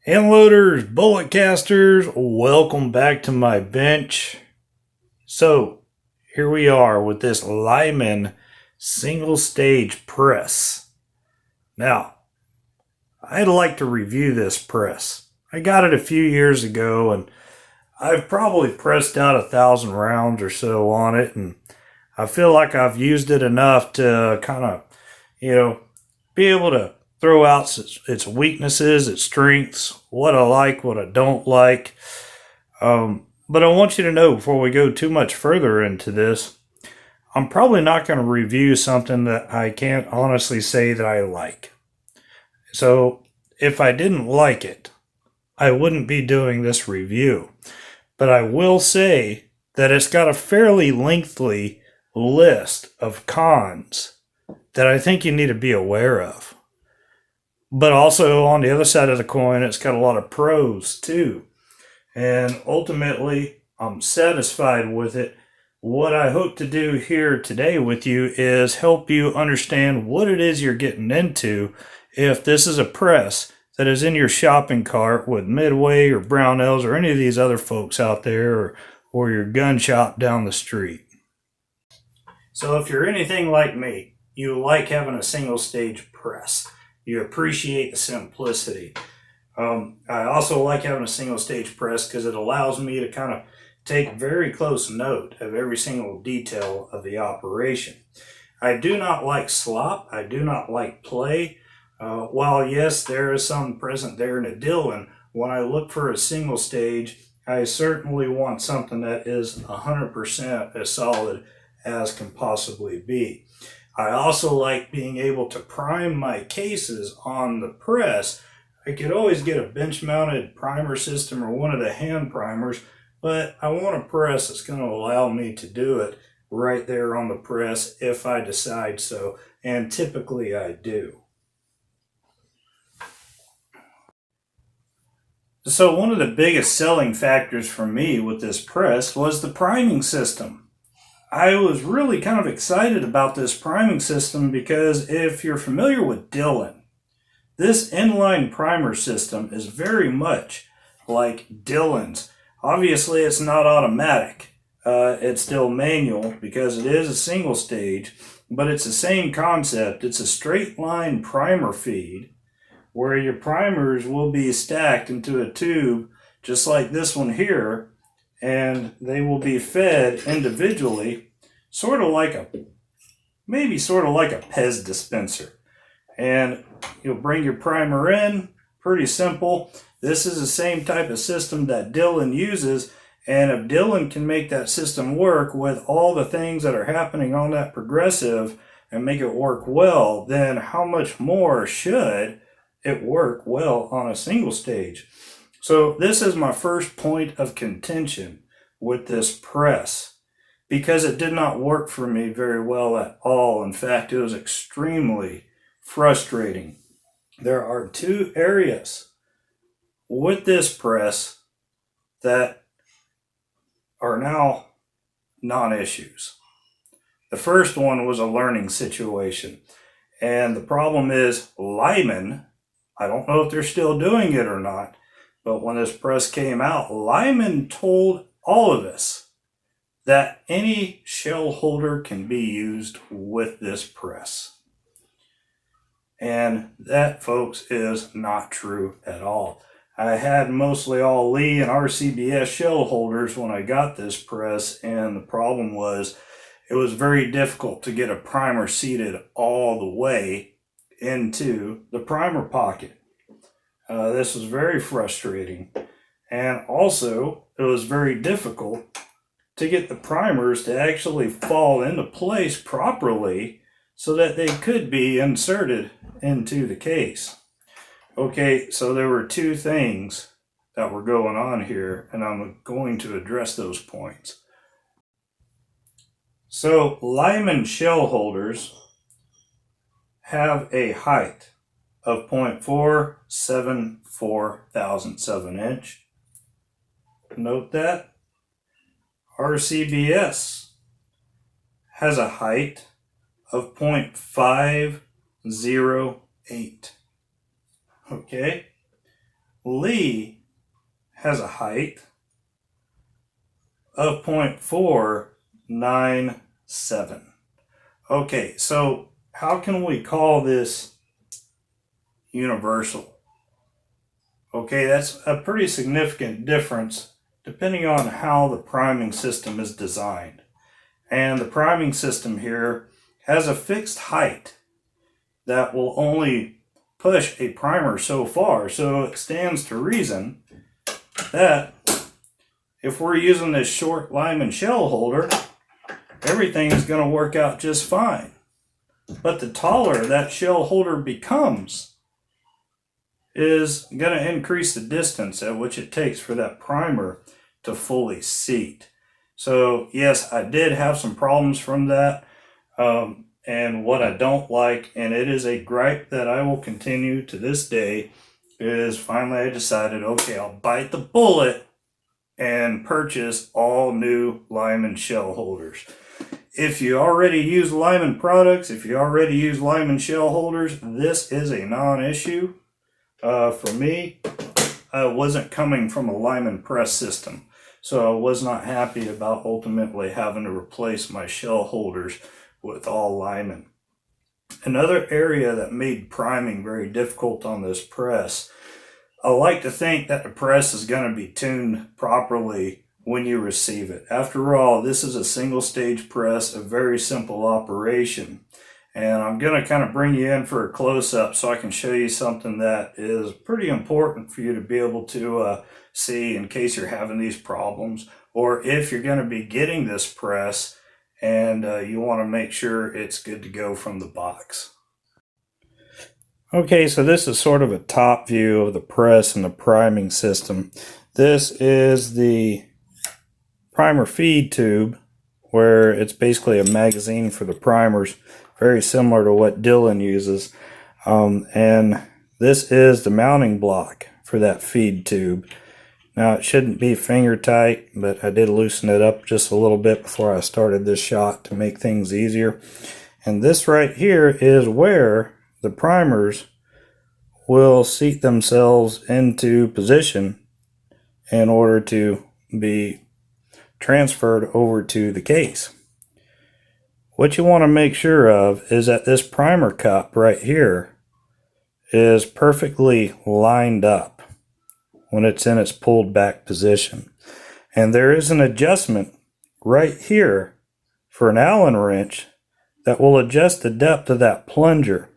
Handloaders, bullet casters, welcome back to my bench. So, here we are with this Lyman single stage press. Now, I'd like to review this press. I got it a few years ago and I've probably pressed out 1,000 rounds or so on it, and I feel like I've used it enough to kind of, you know, be able to throw out its weaknesses, its strengths, what I like, what I don't like. But I want you to know before we go too much further into this, I'm probably not going to review something that I can't honestly say that I like. So if I didn't like it, I wouldn't be doing this review. But I will say that it's got a fairly lengthy list of cons that I think you need to be aware of. But also on the other side of the coin, it's got a lot of pros too. And ultimately, I'm satisfied with it. What I hope to do here today with you is help you understand what it is you're getting into if this is a press that is in your shopping cart with Midway or Brownells or any of these other folks out there, or your gun shop down the street. So if you're anything like me, you like having a single stage press. You appreciate the simplicity. I also like having a single stage press because it allows me to kind of take very close note of every single detail of the operation. I do not like slop. I do not like play. While yes, there is some present there in a Dillon, when I look for a single stage, I certainly want something that is 100% as solid as can possibly be. I also like being able to prime my cases on the press. I could always get a bench mounted primer system or one of the hand primers, but I want a press that's going to allow me to do it right there on the press if I decide so, and typically I do. So one of the biggest selling factors for me with this press was the priming system. I was really kind of excited about this priming system because if you're familiar with Dillon, this inline primer system is very much like Dillon's. Obviously, it's not automatic. It's still manual because it is a single stage, but it's the same concept. It's a straight line primer feed where your primers will be stacked into a tube just like this one here, and they will be fed individually, sort of like a Pez dispenser. And you'll bring your primer in, pretty simple. This is the same type of system that Dillon uses, and if Dillon can make that system work with all the things that are happening on that progressive and make it work well, then how much more should it work well on a single stage? So this is my first point of contention with this press, because it did not work for me very well at all. In fact, it was extremely frustrating. There are two areas with this press that are now non-issues. The first one was a learning situation. And the problem is Lyman, I don't know if they're still doing it or not, but when this press came out, Lyman told all of us that any shell holder can be used with this press. And that, folks, is not true at all. I had mostly all Lee and RCBS shell holders when I got this press, and the problem was it was very difficult to get a primer seated all the way into the primer pocket. This was very frustrating, and also it was very difficult to get the primers to actually fall into place properly so that they could be inserted into the case. Okay, so there were two things that were going on here, and I'm going to address those points. So Lyman shell holders have a height of 0.474 thousandths of an inch. Note that. RCBS has a height of 0.508. Okay. Lee has a height of 0.497. Okay, so how can we call this universal? Okay, that's a pretty significant difference depending on how the priming system is designed. And the priming system here has a fixed height that will only push a primer so far. So it stands to reason that if we're using this short Lyman shell holder, everything is going to work out just fine. But the taller that shell holder becomes is going to increase the distance at which it takes for that primer to fully seat. So yes, I did have some problems from that. And what I don't like, and it is a gripe that I will continue to this day, is finally I decided, okay, I'll bite the bullet and purchase all new Lyman shell holders. If you already use Lyman products, if you already use Lyman shell holders, this is a non-issue. For me, I wasn't coming from a Lyman press system, so I was not happy about ultimately having to replace my shell holders with all Lyman. Another area that made priming very difficult on this press, I like to think that the press is going to be tuned properly when you receive it. After all, this is a single stage press, a very simple operation. And I'm going to kind of bring you in for a close-up so I can show you something that is pretty important for you to be able to see in case you're having these problems, or if you're going to be getting this press and you want to make sure it's good to go from the box. Okay, so this is sort of a top view of the press and the priming system. This is the primer feed tube, where it's basically a magazine for the primers, very similar to what Dylan uses. And this is the mounting block for that feed tube. Now it shouldn't be finger tight, but I did loosen it up just a little bit before I started this shot to make things easier. And this right here is where the primers will seat themselves into position in order to be transferred over to the case. What you want to make sure of is that this primer cup right here is perfectly lined up when it's in its pulled back position. And there is an adjustment right here for an Allen wrench that will adjust the depth of that plunger.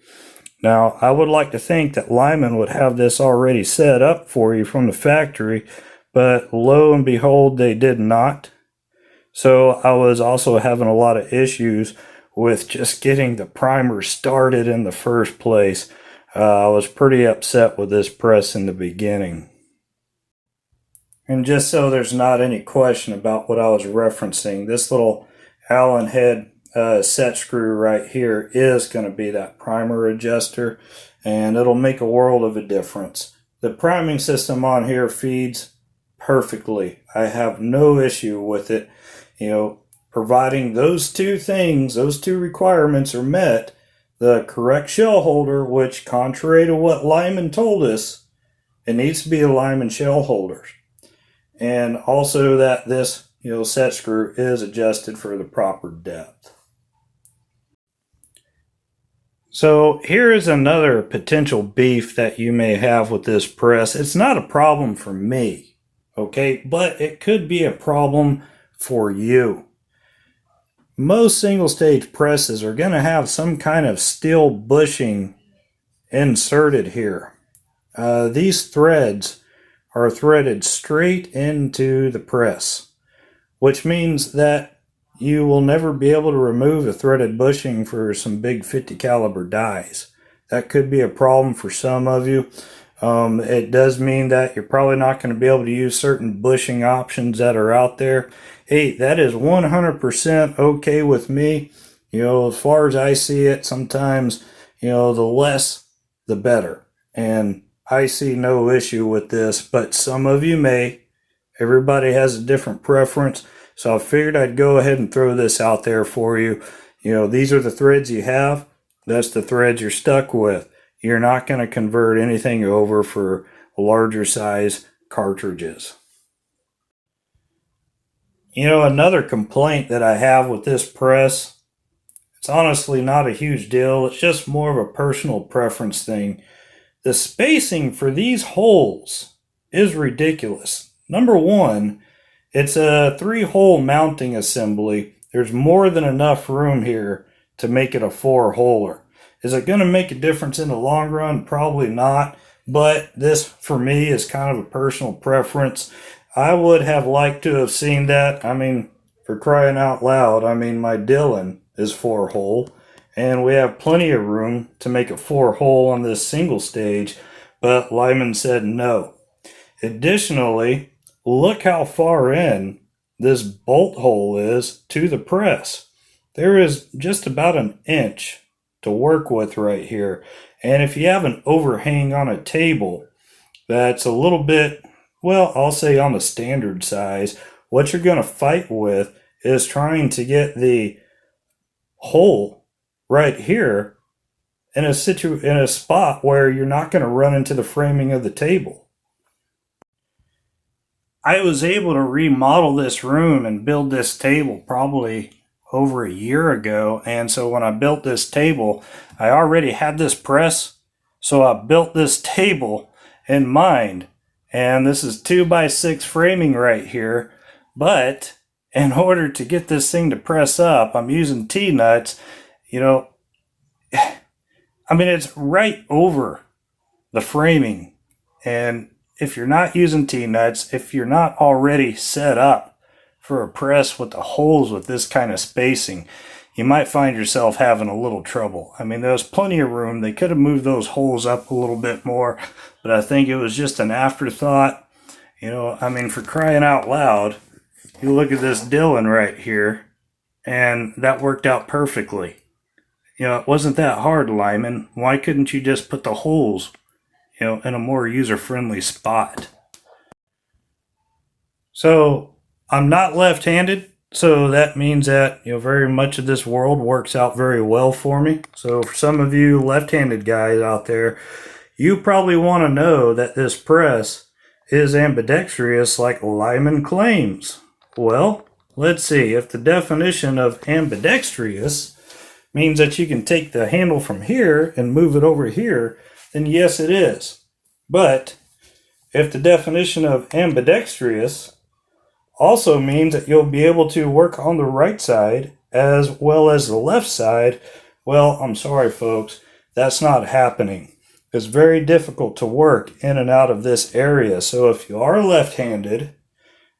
Now, I would like to think that Lyman would have this already set up for you from the factory, but lo and behold, they did not. So I was also having a lot of issues with just getting the primer started in the first place. I was pretty upset with this press in the beginning. And just so there's not any question about what I was referencing, this little Allen head set screw right here is going to be that primer adjuster, and it'll make a world of a difference. The priming system on here feeds perfectly. I have no issue with it. You know, providing those two things, those two requirements are met, the correct shell holder, which contrary to what Lyman told us, it needs to be a Lyman shell holder. And also that this, set screw is adjusted for the proper depth. So here is another potential beef that you may have with this press. It's not a problem for me, okay, but it could be a problem for you. Most single stage presses are going to have some kind of steel bushing inserted here. These threads are threaded straight into the press, which means that you will never be able to remove the threaded bushing for some big 50 caliber dies. That could be a problem for some of you. It does mean that you're probably not going to be able to use certain bushing options that are out there. Hey, that is 100% okay with me. As far as I see it, sometimes, the less, the better. And I see no issue with this, but some of you may. Everybody has a different preference. So I figured I'd go ahead and throw this out there for you. These are the threads you have. That's the threads you're stuck with. you're not going to convert anything over for larger size cartridges. You know, another complaint that I have with this press, it's honestly not a huge deal. It's just more of a personal preference thing. The spacing for these holes is ridiculous. Number one, it's a 3-hole mounting assembly. There's more than enough room here to make it a 4-holer. Is it going to make a difference in the long run? Probably not. But this, for me, is kind of a personal preference. I would have liked to have seen that. I mean, for crying out loud, I mean, my Dylan is 4-hole. And we have plenty of room to make a 4-hole on this single stage. But Lyman said no. Additionally, look how far in this bolt hole is to the press. There is just about an inch to work with right here. And if you have an overhang on a table that's a little bit, well, I'll say on the standard size, what you're going to fight with is trying to get the hole right here in a spot where you're not going to run into the framing of the table. I was able to remodel this room and build this table probably over a year ago. And so when I built this table, I already had this press. So I built this table in mind. And this is 2x6 framing right here. But in order to get this thing to press up, I'm using T-nuts. You know, I mean, it's right over the framing. And if you're not using T-nuts, if you're not already set up for a press with the holes with this kind of spacing, you might find yourself having a little trouble. I mean, there's plenty of room. They could have moved those holes up a little bit more, but I think it was just an afterthought. You know, I mean, for crying out loud, you look at this Dylan right here, and that worked out perfectly. You know, it wasn't that hard, Lyman. Why couldn't you just put the holes, you know, in a more user-friendly spot? So I'm not left-handed, so that means that, you know, very much of this world works out very well for me. So for some of you left-handed guys out there, you probably want to know that this press is ambidextrous like Lyman claims. Well, let's see. If the definition of ambidextrous means that you can take the handle from here and move it over here, then yes, it is. But if the definition of ambidextrous also means that you'll be able to work on the right side as well as the left side, well, I'm sorry, folks, that's not happening. It's very difficult to work in and out of this area. So if you are left-handed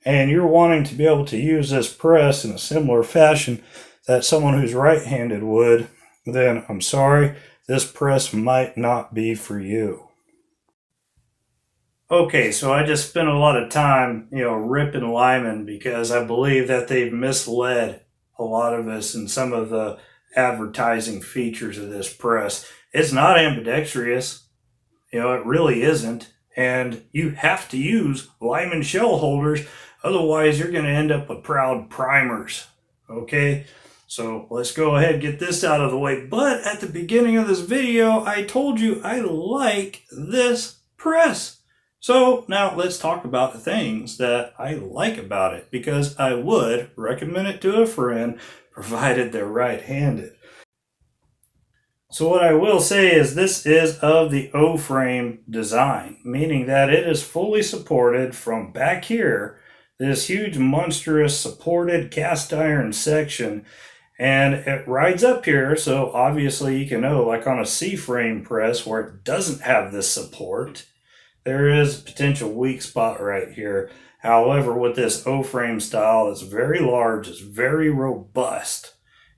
and you're wanting to be able to use this press in a similar fashion that someone who's right-handed would, then I'm sorry, this press might not be for you. Okay, so I just spent a lot of time, you know, ripping Lyman because I believe that they've misled a lot of us in some of the advertising features of this press. It's not ambidextrous. You know, it really isn't. And you have to use Lyman shell holders, otherwise you're going to end up with proud primers. Okay, so let's go ahead and get this out of the way. But at the beginning of this video, I told you I like this press. So now let's talk about the things that I like about it, because I would recommend it to a friend provided they're right-handed. So what I will say is this is of the O-frame design, meaning that it is fully supported from back here, this huge monstrous supported cast iron section, and it rides up here. So obviously you can know, like on a C-frame press where it doesn't have this support, there is a potential weak spot right here. However, with this O-frame style, it's very large, it's very robust.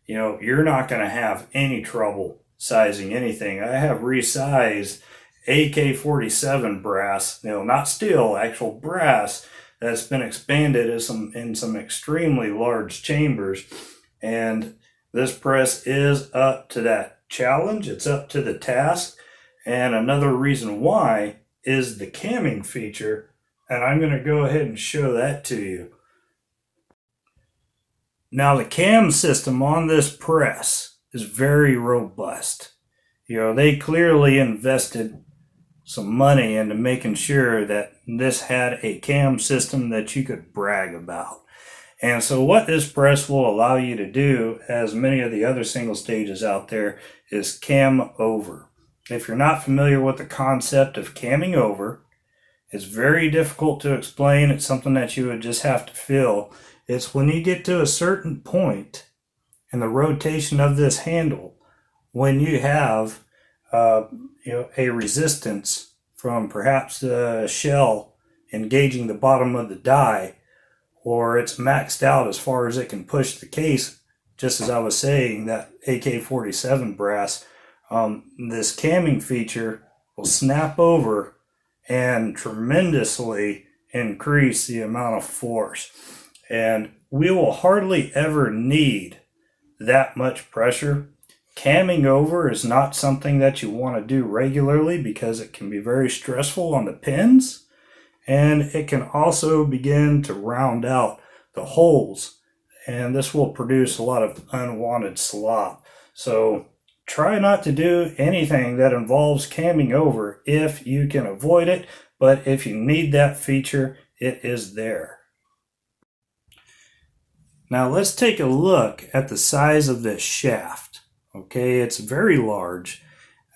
You know, you're not going to have any trouble sizing anything. I have resized AK-47 brass, you know, not steel, actual brass that's been expanded in some extremely large chambers. And this press is up to that challenge. It's up to the task. And another reason why is the camming feature, and I'm going to go ahead and show that to you. Now the cam system on this press is very robust. They clearly invested some money into making sure that this had a cam system that you could brag about. And so what this press will allow you to do, as many of the other single stages out there, is cam over. If you're not familiar with the concept of camming over, it's very difficult to explain. It's something that you would just have to feel. It's when you get to a certain point in the rotation of this handle, when you have a resistance from perhaps the shell engaging the bottom of the die, or it's maxed out as far as it can push the case, just as I was saying, that AK-47 brass, this camming feature will snap over and tremendously increase the amount of force. And we will hardly ever need that much pressure. Camming over is not something that you want to do regularly because it can be very stressful on the pins, and it can also begin to round out the holes, and this will produce a lot of unwanted slop. So try not to do anything that involves camming over if you can avoid it, but if you need that feature, it is there. Now let's take a look at the size of this shaft. Okay, it's very large.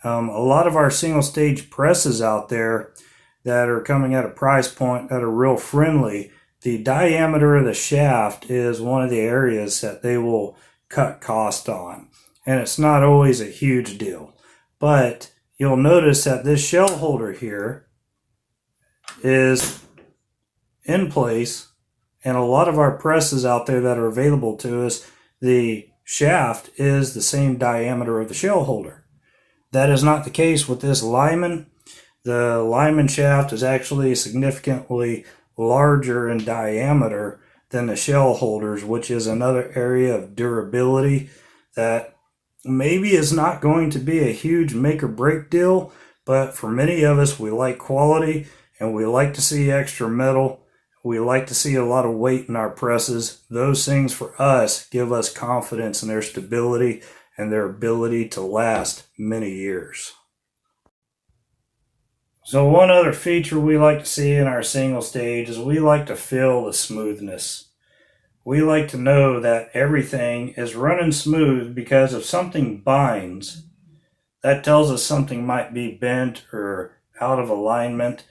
A lot of our single stage presses out there that are coming at a price point that are real friendly, the diameter of the shaft is one of the areas that they will cut cost on. And it's not always a huge deal. But you'll notice that this shell holder here is in place, and a lot of our presses out there that are available to us, the shaft is the same diameter of the shell holder. That is not the case with this Lyman. The Lyman shaft is actually significantly larger in diameter than the shell holders, which is another area of durability that maybe is not going to be a huge make or break deal, but for many of us, we like quality and we like to see extra metal. We like to see a lot of weight in our presses. Those things for us give us confidence in their stability and their ability to last many years. So one other feature we like to see in our single stage is we like to feel the smoothness. We like to know that everything is running smooth, because if something binds, that tells us something might be bent or out of alignment.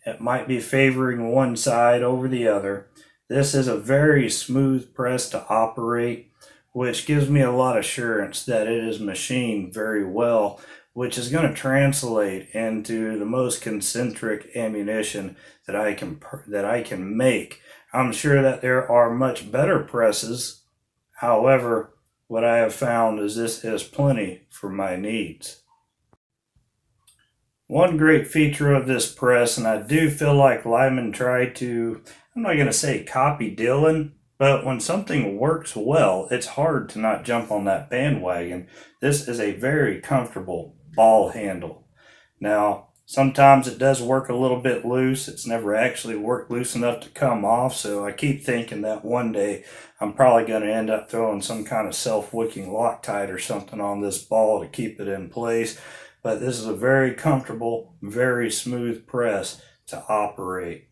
It might be favoring one side over the other. This is a very smooth press to operate, which gives me a lot of assurance that it is machined very well, which is going to translate into the most concentric ammunition that I can make. I'm sure that there are much better presses. However, what I have found is this is plenty for my needs. One great feature of this press, and I do feel like Lyman tried to, I'm not going to say copy Dylan, but when something works well, it's hard to not jump on that bandwagon. This is a very comfortable ball handle. Now, sometimes it does work a little bit loose. It's never actually worked loose enough to come off, so I keep thinking that one day I'm probably going to end up throwing some kind of self-wicking Loctite or something on this ball to keep it in place. But this is a very comfortable, very smooth press to operate.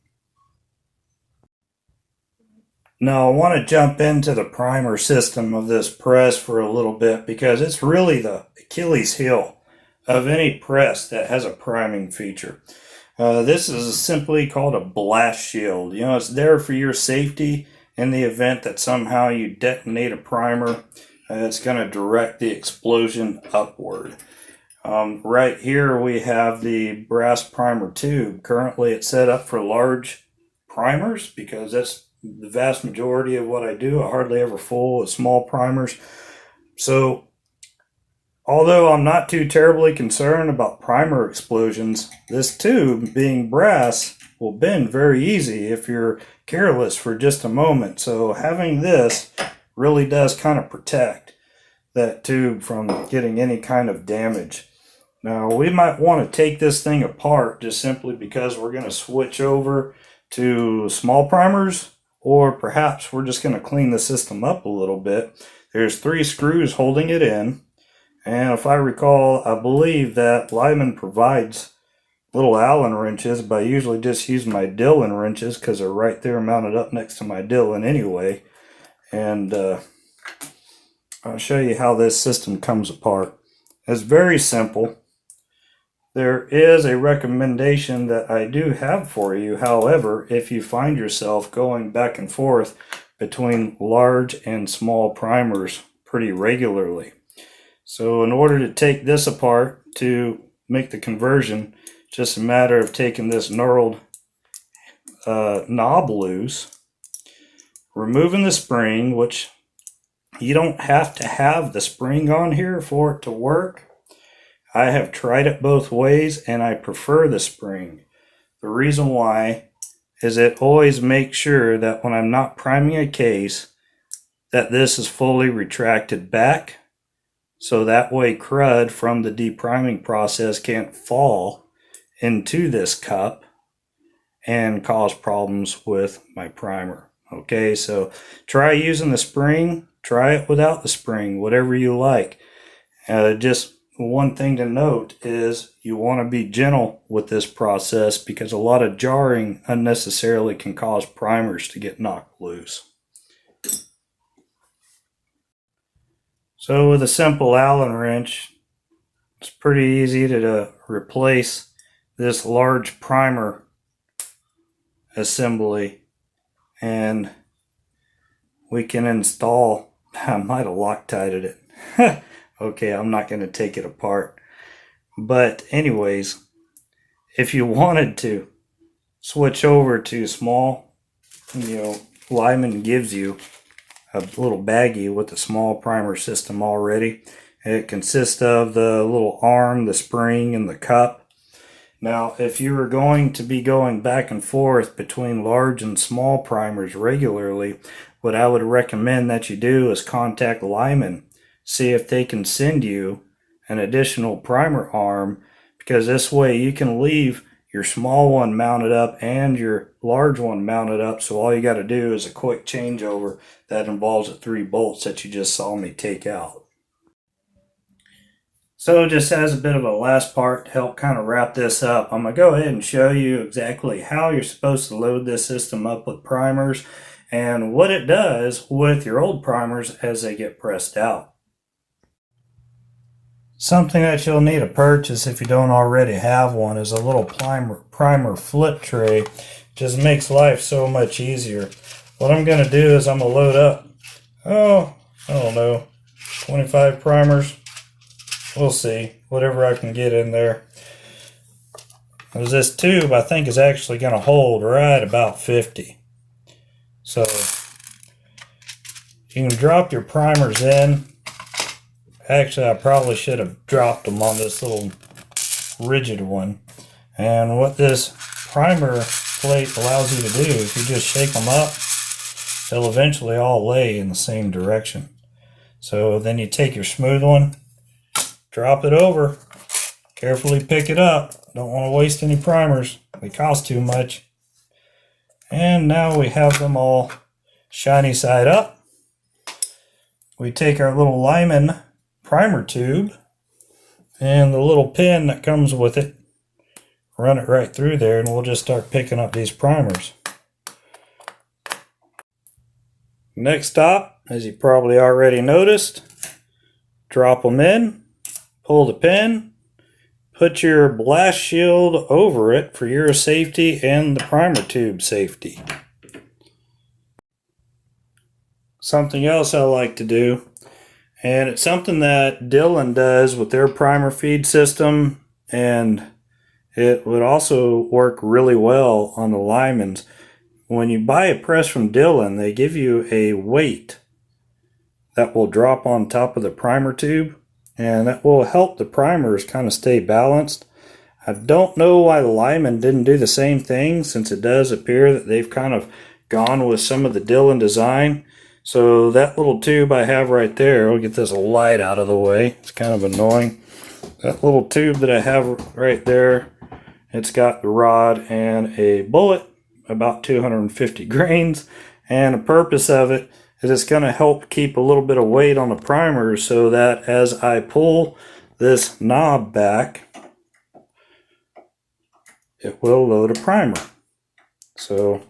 Now I want to jump into the primer system of this press for a little bit, because it's really the Achilles heel of any press that has a priming feature. This is simply called a blast shield. It's there for your safety in the event that somehow you detonate a primer. It's going to direct the explosion upward. Right here we have the brass primer tube. Currently it's set up for large primers because that's the vast majority of what I do. I hardly ever fool with small primers. So although I'm not too terribly concerned about primer explosions, this tube, being brass, will bend very easy if you're careless for just a moment. So having this really does kind of protect that tube from getting any kind of damage. Now we might want to take this thing apart just simply because we're going to switch over to small primers, or perhaps we're just going to clean the system up a little bit. There's 3 screws holding it in, And if I recall, I believe that Lyman provides little Allen wrenches, but I usually just use my Dillon wrenches because they're right there mounted up next to my Dillon anyway. And I'll show you how this system comes apart. It's very simple. There is a recommendation that I do have for you. However, if you find yourself going back and forth between large and small primers pretty regularly. So in order to take this apart to make the conversion, just a matter of taking this knurled knob loose, removing the spring, which you don't have to have the spring on here for it to work. I have tried it both ways and I prefer the spring. The reason why is it always makes sure that when I'm not priming a case that this is fully retracted back, so that way crud from the depriming process can't fall into this cup and cause problems with my primer. Okay, so try using the spring, try it without the spring, whatever you like. Just one thing to note is you want to be gentle with this process because a lot of jarring unnecessarily can cause primers to get knocked loose. So with a simple Allen wrench, it's pretty easy to replace this large primer assembly, and we can install, I might have Loctited it. Okay, I'm not going to take it apart. But anyways, if you wanted to switch over to small, Lyman gives you a little baggie with a small primer system already. It consists of the little arm, the spring, and the cup. Now, if you were going to be going back and forth between large and small primers regularly, what I would recommend that you do is contact Lyman. See if they can send you an additional primer arm, because this way you can leave your small one mounted up and your large one mounted up, so all you got to do is a quick changeover that involves the 3 bolts that you just saw me take out. So just as a bit of a last part to help kind of wrap this up, I'm going to go ahead and show you exactly how you're supposed to load this system up with primers and what it does with your old primers as they get pressed out. Something that you'll need to purchase if you don't already have one is a little primer flip tray. Just makes life so much easier. What I'm going to do is I'm going to load up, I don't know, 25 primers. We'll see, whatever I can get in there. Because this tube I think is actually going to hold right about 50. So you can drop your primers in. Actually, I probably should have dropped them on this little rigid one. And what this primer plate allows you to do is you just shake them up, they'll eventually all lay in the same direction. So then you take your smooth one, drop it over, carefully pick it up. Don't want to waste any primers. They cost too much. And now we have them all shiny side up. We take our little Lyman primer tube and the little pin that comes with it, run it right through there, and we'll just start picking up these primers. Next stop, as you probably already noticed, drop them in, pull the pin, put your blast shield over it for your safety and the primer tube safety. Something else I like to do, and it's something that Dillon does with their primer feed system, and it would also work really well on the Lymans. When you buy a press from Dillon, they give you a weight that will drop on top of the primer tube, and that will help the primers kind of stay balanced. I don't know why Lyman didn't do the same thing, since it does appear that they've kind of gone with some of the Dillon design. So that little tube I have right there, we'll get this light out of the way, it's kind of annoying. That little tube that I have right there, it's got the rod and a bullet, about 250 grains, and the purpose of it it is going to help keep a little bit of weight on the primer so that as I pull this knob back, it will load a primer. So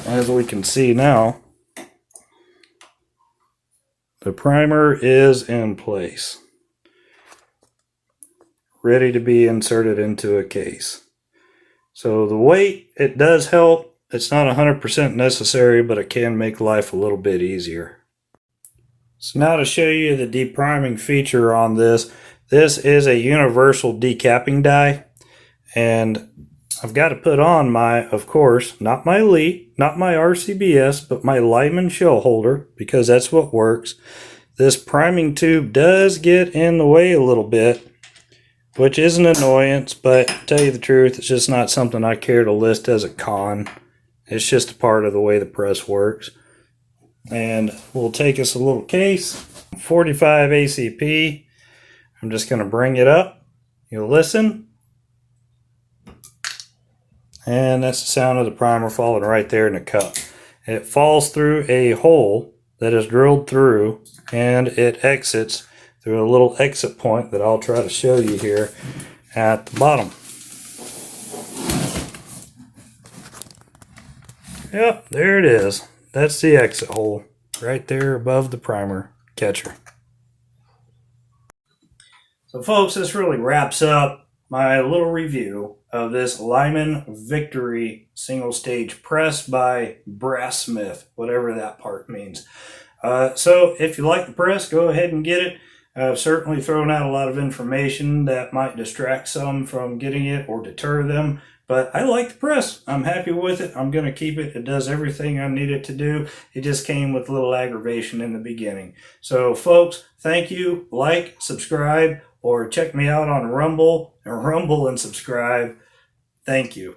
as we can see now, the primer is in place, ready to be inserted into a case. So the weight, it does help. It's not 100% necessary, but it can make life a little bit easier. So now to show you the depriming feature on this, this is a universal decapping die, and I've got to put on my, of course, not my Elite, not my RCBS, but my Lyman shell holder, because that's what works. This priming tube does get in the way a little bit, which is an annoyance, but to tell you the truth, it's just not something I care to list as a con. It's just a part of the way the press works. And we'll take us a little case, 45 ACP. I'm just going to bring it up. You'll listen. And that's the sound of the primer falling right there in the cup. It falls through a hole that is drilled through, and it exits through a little exit point that I'll try to show you here at the bottom. Yep, there it is. That's the exit hole right there above the primer catcher. So folks, this really wraps up my little review of this Lyman Victory single stage press by Brassmith, whatever that part means. So if you like the press, go ahead and get it. I've certainly thrown out a lot of information that might distract some from getting it or deter them, but I like the press. I'm happy with it. I'm going to keep it. It does everything I need it to do. It just came with a little aggravation in the beginning. So folks, thank you. Like, subscribe, or check me out on Rumble and subscribe. Thank you.